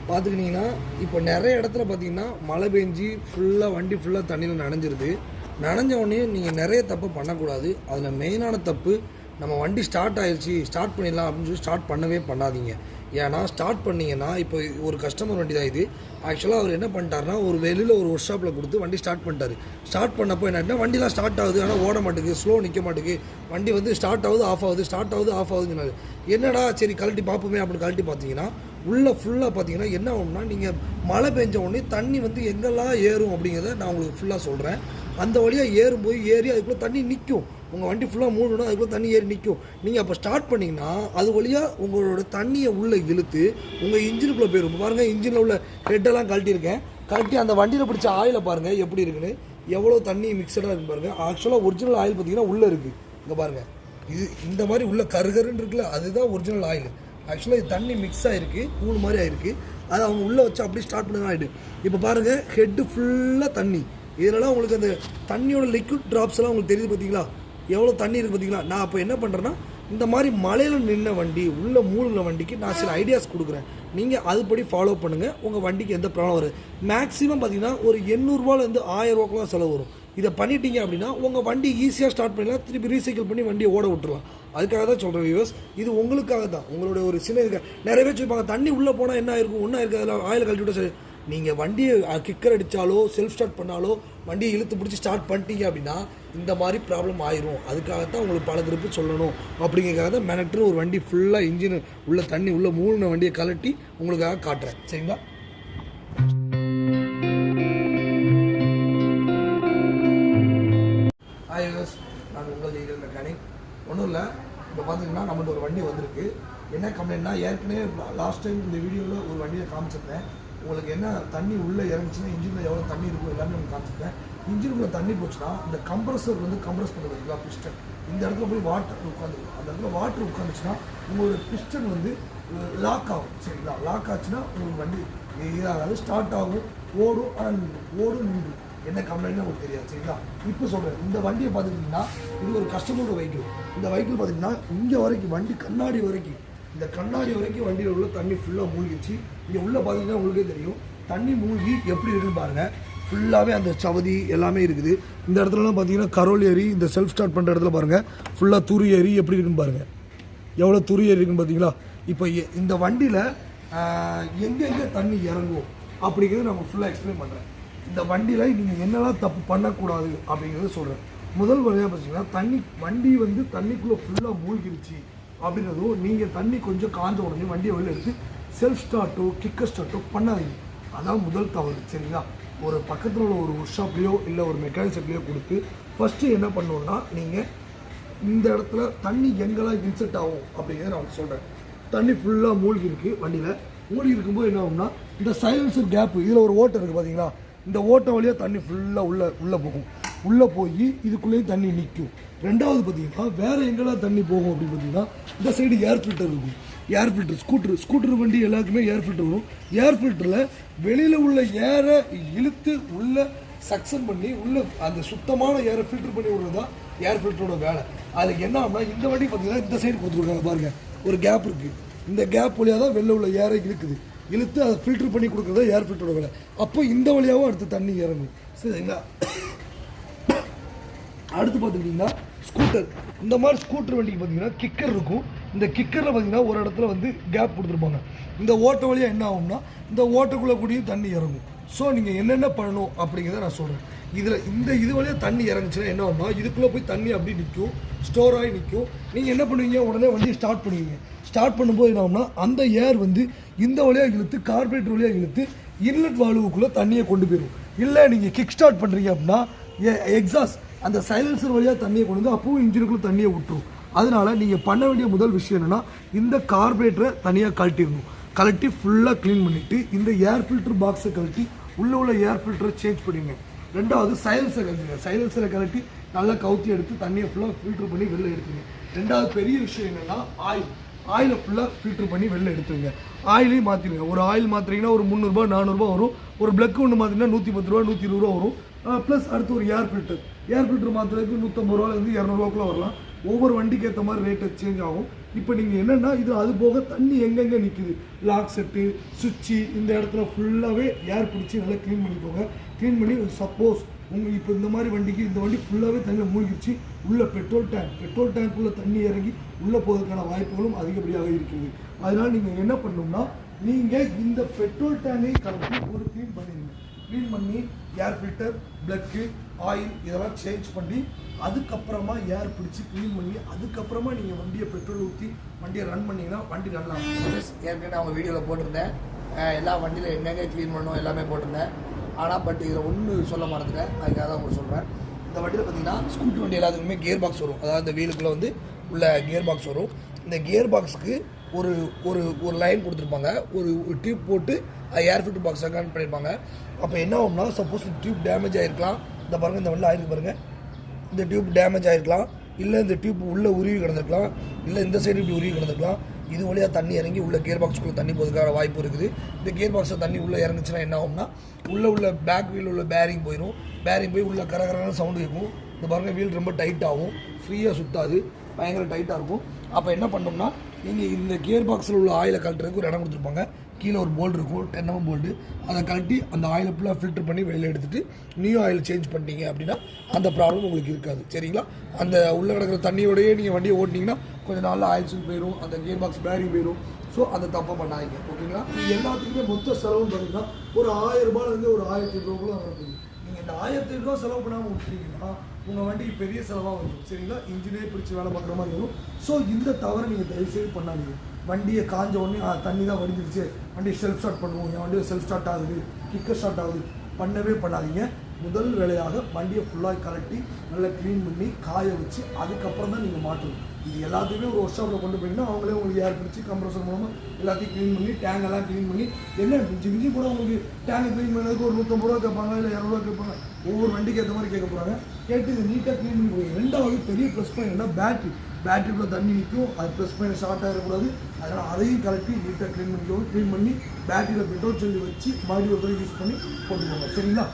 பார்த்துக்கிட்டிங்கன்னா இப்போ நிறைய இடத்துல பார்த்தீங்கன்னா மழை பெஞ்சு ஃபுல்லாக வண்டி ஃபுல்லாக தண்ணியில் நனைஞ்சிருது. நனைஞ்ச உடனே நீங்கள் நிறைய தப்பு பண்ணக்கூடாது. அதில் மெயினான தப்பு, நம்ம வண்டி ஸ்டார்ட் ஆயிடுச்சு ஸ்டார்ட் பண்ணிடலாம் அப்படின்னு சொல்லி ஸ்டார்ட் பண்ணவே பண்ணாதீங்க. ஏன்னா ஸ்டார்ட் பண்ணிங்கன்னா இப்போ ஒரு கஸ்டமர் வண்டி தான் இது. ஆக்சுவலாக அவர் என்ன பண்ணிட்டாருன்னா ஒரு வெளியில் ஒரு ஒர்க் ஷாப்பில் கொடுத்து வண்டி ஸ்டார்ட் பண்ணிட்டார். ஸ்டார்ட் பண்ணப்போ என்ன வண்டிலாம் ஸ்டார்ட் ஆகுது, ஆனால் ஓட மாட்டேங்குது, ஸ்லோ நிற்க மாட்டேங்குது, வண்டி வந்து ஸ்டார்ட் ஆகுது ஆஃப் ஆகுது, ஸ்டார்ட் ஆகுது ஆஃப் ஆகுதுன்னு. என்னடா சரி கழட்டி பார்ப்போமே அப்படின்னு கழட்டி பார்த்தீங்கன்னா உள்ளே ஃபுல்லாக பார்த்தீங்கன்னா என்ன ஆகும்னா, நீங்கள் மழை பெஞ்ச உடனே தண்ணி வந்து எங்கெல்லாம் ஏறும் அப்படிங்கிறத நான் உங்களுக்கு ஃபுல்லாக சொல்கிறேன். அந்த வழியாக ஏறி அதுக்குள்ளே தண்ணி நிற்கும். உங்கள் வண்டி ஃபுல்லாக மூடணும், அதுக்குள்ளே தண்ணி ஏறி நிற்கும். நீங்கள் அப்போ ஸ்டார்ட் பண்ணிங்கன்னா அது வழியாக உங்களோட தண்ணியை உள்ளே இழுத்து உங்கள் இன்ஜினுக்குள்ளே போயிடும். இப்போ பாருங்கள், இன்ஜினில் உள்ள ஹெட்டெல்லாம் கழட்டியிருக்கேன். கழட்டி அந்த வண்டியில் பிடிச்ச ஆயிலை பாருங்கள் எப்படி இருக்குன்னு, எவ்வளோ தண்ணி மிக்சடாக இருக்குன்னு பாருங்கள். ஆக்சுவலாக ஒரிஜினல் ஆயில் பார்த்தீங்கன்னா உள்ளே இருக்குது. இங்கே பாருங்கள், இது இந்த மாதிரி உள்ள கருகருன்னு இருக்குல்ல, அதுதான் ஒரிஜினல் ஆயில். ஆக்சுவலாக இது தண்ணி மிக்ஸ் ஆகிருக்கு, கூழ் மாதிரி ஆகிருக்கு. அதை அவங்க உள்ளே வச்சு அப்படியே ஸ்டார்ட் பண்ண ஆகிட்டு. இப்போ பாருங்கள், ஹெட்டு ஃபுல்லாக தண்ணி. இதெல்லாம் உங்களுக்கு அந்த தண்ணியோட லிக்விட் ட்ராப்ஸ்லாம் உங்களுக்கு தெரியுது பார்த்தீங்களா, எவ்வளோ தண்ணி இருக்குது பார்த்தீங்களா. நான் அப்போ என்ன பண்ணுறேன்னா, இந்த மாதிரி மலையில் நின்ன வண்டி உள்ள மூழ்கின வண்டிக்கு நான் சில ஐடியாஸ் கொடுக்குறேன். நீங்கள் அதுபடி ஃபாலோ பண்ணுங்கள். உங்கள் வண்டிக்கு எந்த ப்ராப்ளம் வரும். மேக்ஸிமம் பார்த்தீங்கன்னா ஒரு 800ரூபாலேருந்து 1000 செலவு வரும். இதை பண்ணிட்டீங்க அப்படின்னா உங்கள் வண்டி ஈஸியாக ஸ்டார்ட் பண்ணலாம், திருப்பி ரீசைக்கிள் பண்ணி வண்டியை ஓட விட்டுருலாம். அதுக்காக தான் சொல்கிறேன் வியூவர்ஸ், இது உங்களுக்காக தான். உங்களுடைய ஒரு சின்ன நிறைய பேர் சொல்லிப்பாங்க, தண்ணி உள்ளே போனால் என்ன இருக்கும், ஒன்றா இருக்குது, அதில் ஆயில் கழட்டி விட்டால் சரி. நீங்கள் வண்டியை கிக்கர் அடித்தாலோ செல்ஃப் ஸ்டார்ட் பண்ணாலோ வண்டியை இழுத்து பிடிச்சி ஸ்டார்ட் பண்ணிட்டீங்க அப்படின்னா இந்த மாதிரி ப்ராப்ளம் ஆயிரும். அதுக்காகத்தான் உங்களுக்கு பல திருப்பி சொல்லணும். அப்படிங்கிறதுக்காக தான் மெனக்ட்ரு ஒரு வண்டி ஃபுல்லாக இன்ஜின் உள்ள தண்ணி உள்ள மூழ்கின வண்டியை கலட்டி உங்களுக்காக காட்டுறேன். சரிங்களா? ஹாய் வியூவர்ஸ், நான் உங்கள் ஈகல் மெக்கானிக். ஒன்றும் இல்லை, இப்போ பார்த்தீங்கன்னா நம்மளுக்கு ஒரு வண்டி வந்திருக்கு. என்ன கம்ப்ளைண்ட்னா, ஏற்கனவே லாஸ்ட் டைம் இந்த வீடியோவில் ஒரு வண்டியை காமிச்சிருந்தேன். உங்களுக்கு என்ன தண்ணி உள்ளே இறங்குச்சுன்னா இன்ஜினில் எவ்வளோ தண்ணி இருக்கும் எல்லாமே உங்களுக்கு காமிச்சிருக்கேன். இன்ஜினுக்குள்ளே தண்ணி போச்சுன்னா இந்த கம்ப்ரஸர் வந்து கம்ப்ரஸ் பண்ணுறதுங்களா பிஸ்டன், இந்த இடத்துல போய் வாட்டர் உட்காந்துருக்கும். அந்த இடத்துல வாட்டர் உட்காந்துச்சுன்னா உங்களோட பிஸ்டன் வந்து லாக் ஆகும். சரிங்களா? லாக் ஆச்சுன்னா உங்களுக்கு வண்டி இதாகாது, ஸ்டார்ட் ஆகும், ஓடும். ஆனால் ஓடும் நின்று என்ன கம்ப்ளைண்ட்னு உங்களுக்கு தெரியாது. சரிங்களா? இப்போ சொல்கிறேன், இந்த வண்டியை பார்த்துக்கிட்டிங்கன்னா இது ஒரு கஸ்டமரோட வெஹிக்கிள். இந்த வெஹிக்கிள் பார்த்திங்கன்னா இங்கே வரைக்கும் வண்டி கண்ணாடி வரைக்கும், இந்த கண்ணாடி வரைக்கும் வண்டியில் உள்ள தண்ணி ஃபுல்லாக மூழ்கிடுச்சு. இங்கே உள்ளே பார்த்தீங்கன்னா உங்களுக்கே தெரியும் தண்ணி மூழ்கி எப்படி இருக்குன்னு பாருங்கள். ஃபுல்லாகவே அந்த சவதி எல்லாமே இருக்குது. இந்த இடத்துலலாம் பார்த்தீங்கன்னா கரோல் ஏறி, இந்த செல்ஃப் ஸ்டார்ட் பண்ணுற இடத்துல பாருங்கள் ஃபுல்லாக துரு ஏறி எப்படி இருக்குன்னு பாருங்கள், எவ்வளோ துரு ஏறி இருக்குன்னு பார்த்தீங்களா. இப்போ இந்த வண்டியில் எங்கெங்கே தண்ணி இறங்கும் அப்படிங்கிறது நம்ம ஃபுல்லாக எக்ஸ்பிளைன் பண்ணுறேன். இந்த வண்டியில் நீங்கள் என்னெல்லாம் தப்பு பண்ணக்கூடாது அப்படிங்கிறத சொல்கிறேன். முதல் வழியாக பார்த்தீங்கன்னா, வண்டி வந்து தண்ணிக்குள்ளே ஃபுல்லாக மூழ்கிருச்சு அப்படின்றதும், நீங்கள் தண்ணி கொஞ்சம் காஞ்ச உடனே வண்டியை வெளியில் எடுத்து செல்ஃப் ஸ்டார்ட்டோ கிக்கர் ஸ்டார்ட்டோ பண்ணாதீங்க. அதான் முதல் தவறு. சரிங்களா? ஒரு பக்கத்தில் உள்ள ஒரு ஒர்க் ஷாப்லேயோ இல்லை ஒரு மெக்கானிக் ஷாப்லேயோ கொடுத்து ஃபஸ்ட்டு என்ன பண்ணணுன்னா, நீங்கள் இந்த இடத்துல தண்ணி எங்கெல்லாம் இன்செர்ட் ஆகும் அப்படிங்கிறத நான் சொல்கிறேன். தண்ணி ஃபுல்லாக மூழ்கி இருக்குது. வண்டியில் மூழ்கி இருக்கும்போது என்ன ஆகும்னா, இந்த சைலன்சர் கேப்பு இதில் ஒரு ஓட்டை இருக்குது பார்த்தீங்களா, இந்த ஓட்டை வழியாக தண்ணி ஃபுல்லாக உள்ளே போகும். உள்ளே போய் இதுக்குள்ளேயும் தண்ணி நிற்கும். ரெண்டாவது பார்த்தீங்கன்னா வேறு எங்கெல்லாம் தண்ணி போகும் அப்படின்னு பார்த்தீங்கன்னா, இந்த சைடு ஏர் ஃபில்டர் இருக்கும். ஏர் ஃபில்டர் ஸ்கூட்டர் வண்டி எல்லாருக்குமே ஏர் ஃபில்டர் வரும். ஏர் ஃபில்டரில் வெளியில் உள்ள ஏரை இழுத்து உள்ளே சக்சன் பண்ணி உள்ளே அந்த சுத்தமான ஏரை ஃபில்டர் பண்ணி விடுறது தான் ஏர் ஃபில்டரோட வேலை. அதுக்கு என்ன ஆகும்னா, இந்த வண்டி பார்த்தீங்கன்னா இந்த சைடு கொடுத்துருக்காங்க பாருங்கள், ஒரு கேப் இருக்குது. இந்த கேப் வழியாக தான் வெளில உள்ள ஏரை இழுத்து அதை ஃபில்டர் பண்ணி கொடுக்குறது தான் ஏர் ஃபில்டரோட வேலை. அப்போ இந்த வழியாகவும் அடுத்து தண்ணி இறங்கும். சரிங்களா? அடுத்து பார்த்துக்கிட்டிங்கன்னா ஸ்கூட்டர். இந்த மாதிரி ஸ்கூட்டர் வண்டிக்கு பார்த்தீங்கன்னா கிக்கர் இருக்கும். இந்த கிக்கரில் பார்த்தீங்கன்னா ஒரு இடத்துல வந்து கேப் கொடுத்துருப்பாங்க. இந்த ஓட்டை வழியாக என்ன ஆகும்னா, இந்த ஓட்டைக்குள்ளே கூடியும் தண்ணி இறங்கும். ஸோ நீங்கள் என்னென்ன பண்ணணும் அப்படிங்கிறத நான் சொல்கிறேன். இது வழியாக தண்ணி இறங்குச்சுன்னா என்ன ஆகும்னா, இதுக்குள்ளே போய் தண்ணி அப்படி நிற்கும், ஸ்டோர் ஆகி நிற்கும். நீங்கள் என்ன பண்ணுவீங்க, உடனே வண்டியை ஸ்டார்ட் பண்ணுவீங்க. ஸ்டார்ட் பண்ணும்போது என்ன ஆகும்னா, அந்த ஏர் வந்து இந்த வழியாக இழுத்து கார்பரேட்டர் வழியாக இழுத்து இன்லெட் வால்வுக்குள்ளே தண்ணியை கொண்டு போயிடும். இல்லை நீங்கள் கிக் ஸ்டார்ட் பண்ணுறீங்க அப்படின்னா எக்ஸாஸ்ட் அந்த சைலன்சர் வழியாக தண்ணியை கொண்டு வந்து அப்பவும் இன்ஜினுக்குள்ளே தண்ணியை விட்டுரும். அதனால் நீங்கள் பண்ண வேண்டிய முதல் விஷயம் என்னென்னா, இந்த கார்பரேட்டரை தனியாக கழட்டிடணும். கழட்டி ஃபுல்லாக க்ளீன் பண்ணிவிட்டு இந்த ஏர் ஃபில்டர் பாக்ஸை கழட்டி உள்ள ஏர் ஃபில்டரை சேஞ்ச் பண்ணிடுங்க. ரெண்டாவது சைலன்சரை கழட்டி நல்லா கவுத்தி எடுத்து தண்ணியை ஃபுல்லாக ஃபில்டர் பண்ணி வெளில எடுத்துங்க. ரெண்டாவது பெரிய விஷயம் என்னென்னா, ஆயிலை ஃபுல்லாக ஃபில்டர் பண்ணி வெளில எடுத்துருங்க. ஆயிலையும் மாற்றிடுங்க. ஒரு ஆயில் மாற்றிங்கன்னா ஒரு 300 400 வரும். ஒரு பிளக்கு ஒன்று மாற்றிங்கன்னா 110 ரூபா 120 வரும். ப்ளஸ் அடுத்து ஒரு ஏர் ஃபில்டர் மாற்றுறதுக்கு 150 ரூபாலேருந்து 200 ரூபாக்குள்ளே வரலாம். ஒவ்வொரு வண்டிக்கு ஏற்ற மாதிரி ரேட்டு சேஞ்ச் ஆகும். இப்போ நீங்கள் என்னென்னா இது அது போக தண்ணி எங்கெங்கே நிற்குது, லாக் செட்டு, சுவிட்சு, இந்த இடத்துல ஃபுல்லாகவே ஏர் பிடிச்சி நல்லா க்ளீன் பண்ணிக்கோங்க. க்ளீன் பண்ணி சப்போஸ் உங்களுக்கு இப்போ இந்த மாதிரி வண்டிக்கு இந்த வண்டி ஃபுல்லாகவே தண்ணியில் மூழ்கிடுச்சு, உள்ள பெட்ரோல் டேங்க்குள்ளே தண்ணி இறங்கி உள்ளே போவதற்கான வாய்ப்புகளும் அதிகப்படியாக இருக்குது. அதனால் நீங்கள் என்ன பண்ணணும்னா நீங்கள் இந்த பெட்ரோல் டேங்கையும் கலந்து ஒரு க்ளீன் பண்ணிடுங்க. க்ளீன் பண்ணி ஏர் ஃபில்டர், ப்ளக்கு, ஆயில் இதெல்லாம் சேஞ்ச் பண்ணி அதுக்கப்புறமா ஏர் பிடிச்சி க்ளீன் பண்ணி அதுக்கப்புறமா நீங்கள் வண்டியை பெட்ரோல் ஊற்றி வண்டியை ரன் பண்ணிங்கன்னா வண்டி ரன் ஆகும். ஏற்கனவே அவங்க வீடியோவில் போட்டிருந்தேன், எல்லா வண்டியில் என்னென்ன க்ளீன் பண்ணணும் எல்லாமே போட்டிருந்தேன். ஆனால் பட் இதில் ஒன்று சொல்ல மறந்துட்டேன், அதுக்காக தான் உங்களுக்கு சொல்கிறேன். இந்த வண்டியில் பார்த்தீங்கன்னா ஸ்கூட்டர் வண்டி எல்லாத்துக்குமே கியர் பாக்ஸ் வரும். அதாவது இந்த வீலுக்குள்ளே வந்து உள்ள கியர் பாக்ஸ் வரும். இந்த கியர் பாக்ஸுக்கு ஒரு ஒரு ஒரு லைன் கொடுத்துருப்பாங்க, ஒரு டியூப் போட்டு ஏர் ஃபில்டர் பாக்ஸை கனெக்ட் பண்ணியிருப்பாங்க. அப்போ என்ன ஆகும்னா சப்போஸ் டியூப் டேமேஜ் ஆகிருக்கலாம், இந்த பாருங்கள் இந்த வண்டியில் ஆயிருக்கு பாருங்கள், இந்த டியூப் டேமேஜ் ஆகிருக்கலாம், இல்லை இந்த டியூப் உள்ளே உருவி கிடந்திருக்கலாம், இல்லை இந்த சைடு இப்படி உருவி கிடந்திருக்கலாம். இது வழியாக தண்ணி இறங்கி உள்ள கியர் பாக்ஸுக்குள்ளே தண்ணி போகிறதுக்கான வாய்ப்பு இருக்குது. இந்த கியர் பாக்ஸில் தண்ணி உள்ளே இறங்குச்சுன்னா என்ன ஆகும்னா உள்ள பேக் வீல் உள்ள பேரிங் போயிடும். பேரிங் போய் உள்ள கரகரான சவுண்டு இருக்கும். இந்த பாருங்கள் வீல் ரொம்ப டைட் ஆகும், ஃப்ரீயாக சுற்றாது, பயங்கர டைட்டாக இருக்கும். அப்போ என்ன பண்ணோம்னா நீங்கள் இந்த கியர் பாக்ஸில் உள்ள ஆயிலை கழட்டுறதுக்கு ஒரு இடம் கொடுத்துருப்பாங்க. கீழே ஒரு போல்டு இருக்கும், 10 mm போல்டு. அதை கழட்டி அந்த ஆயிலை ஃபுல்லாக ஃபில்டர் பண்ணி வெளியில் எடுத்துகிட்டு நியூ ஆயில் சேஞ்ச் பண்ணிட்டீங்க அப்படின்னா அந்த ப்ராப்ளம் உங்களுக்கு இருக்காது. சரிங்களா? அந்த உள்ளே கிடக்கிற தண்ணியோடையே நீங்கள் வண்டியை ஓட்டினீங்கன்னா கொஞ்சம் நாளில் ஆயில் சூட் போயிடும், அந்த கியர் பாக்ஸ் பேரிங் போயிடும். ஸோ அந்த தப்பாக பண்ணாதீங்க. ஓகேங்களா? எல்லாத்துக்குமே மொத்த செலவுன்னு பார்த்தீங்கன்னா ஒரு 1000 ரூபாயிலேருந்து ஒரு 1800 ரூபாய்க்குள்ள வரப்போகுது. நீங்கள் இந்த 1800 ரூபா செலவு பண்ணாமல் விட்டுட்டீங்கன்னா உங்கள் வண்டிக்கு பெரிய செலவாக வரும். சரிங்களா? இன்ஜினே பிடிச்சி வேலை பார்க்குற மாதிரி வரும். ஸோ இந்த தவறை நீங்கள் தயவுசெய்து பண்ணாதீங்க. வண்டியை காஞ்ச உடனே தண்ணி தான் வடிஞ்சிருச்சு, வண்டியை செல்ஃப் ஸ்டார்ட் பண்ணுவோம், என் வண்டியை செல்ஃப் ஸ்டார்ட் ஆகுது, கிக்கர் ஸ்டார்ட் ஆகுது, பண்ணவே பண்ணாதீங்க. முதல் வேலையாக வண்டியை ஃபுல்லாக கலட்டி நல்லா க்ளீன் பண்ணி காய வச்சு அதுக்கப்புறம் தான் நீங்கள் மாட்டணும். இது எல்லாத்தையுமே ஒரு ஒர்க் ஷாப்பில் கொண்டு போயிங்கன்னா அவங்களே உங்களுக்கு ஏர் பிடிச்சி கம்ப்ரஸர் மூலமாக எல்லாத்தையும் க்ளீன் பண்ணி டேங்கெல்லாம் க்ளீன் பண்ணி என்ன மிஞ்சி கூட உங்களுக்கு டேங்கை க்ளீன் பண்ணதுக்கு ஒரு 150 ரூபா கேட்பாங்க, இல்லை 200 ரூபா கேட்பாங்க. ஒவ்வொரு வண்டிக்கு ஏற்ற மாதிரி கேட்க போகிறாங்க. கேட்டு இதை நீட்டாக க்ளீன் பண்ணி போய். ரெண்டாவது பெரிய ப்ளஸ் பாயிண்ட் என்ன, பேட்டரிக்குள்ளே தண்ணி நிற்கும், அது ப்ளஸ் பாயிண்ட் ஷார்ட் ஆகிடக்கூடாது. அதனால் அதையும் கலட்டி நீட்டாக க்ளீன் பண்ணிக்கோங்க. க்ளீன் பண்ணி பேட்டரியில் பெட்ரோல் சொல்லி வச்சு மறுபடியும் ஒரு தடவை யூஸ் பண்ணி போட்டுக்கோங்க. சரிங்களா?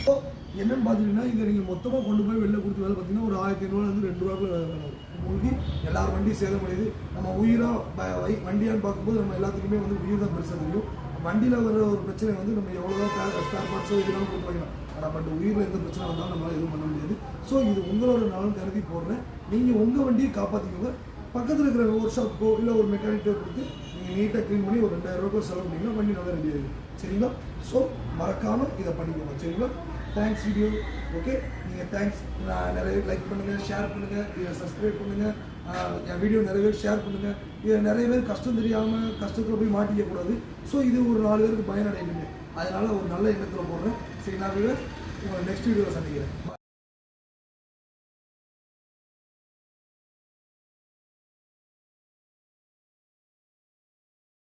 ஸோ என்னென்னு பார்த்தீங்கன்னா இங்கே நீங்கள் மொத்தமாக கொண்டு போய் வெளில கொடுத்து வேலை பார்த்தீங்கன்னா ஒரு 1500 2 ரூபாய்க்குள்ள வேலை வரும். மூழ்கி எல்லாரும் வண்டி சேதமடையுது. நம்ம உயிராக வண்டியான்னு பார்க்கும்போது நம்ம எல்லாத்துக்குமே வந்து உயிர் தான் பெருசாக தெரியும். வண்டியில் வர ஒரு பிரச்சனை வந்து நம்ம எவ்வளோதான் ஸ்பேர் பார்ட்ஸோ இதெல்லாம் கொடுத்து வைக்கலாம். ஆனால் பட் உயிரில் எந்த பிரச்சனை வந்தாலும் நம்மளால் எதுவும் பண்ண முடியாது. ஸோ இது உங்களோட நலன் கருதி போடுறேன். நீங்கள் உங்கள் வண்டியை காப்பாற்றிக்கோங்க. பக்கத்தில் இருக்கிற ஒர்க் ஷாப்புக்கோ இல்லை ஒரு மெக்கானிக்கோ கொடுத்து நீங்கள் நீட்டாக க்ளீன் பண்ணி ஒரு 2000 ரூபாய் செலவு பண்ணிங்கன்னா வண்டி நல்லா ரெடி ஆகிடும். சரிங்களா? ஸோ மறக்காமல் இதை பண்ணிக்கோங்க. சரிங்களா? Thanks video. ஓகே, நீங்கள் தேங்க்ஸ். நான் நிறைய பேர் லைக் பண்ணுங்கள், ஷேர் பண்ணுங்கள், இதை சப்ஸ்கிரைப் பண்ணுங்கள், என் வீடியோ நிறைய பேர் ஷேர் பண்ணுங்கள். இதை நிறைய பேர் கஷ்டம் தெரியாமல் கஷ்டத்தில் போய் மாட்டிக்கக்கூடாது. ஸோ இது ஒரு 4 பேருக்கு பயனடையணுமே, அதனால் ஒரு நல்ல எண்ணத்தில் போடுறேன். சரி, நான் உங்களை நெக்ஸ்ட் வீடியோவில் சந்திக்கிறேன்.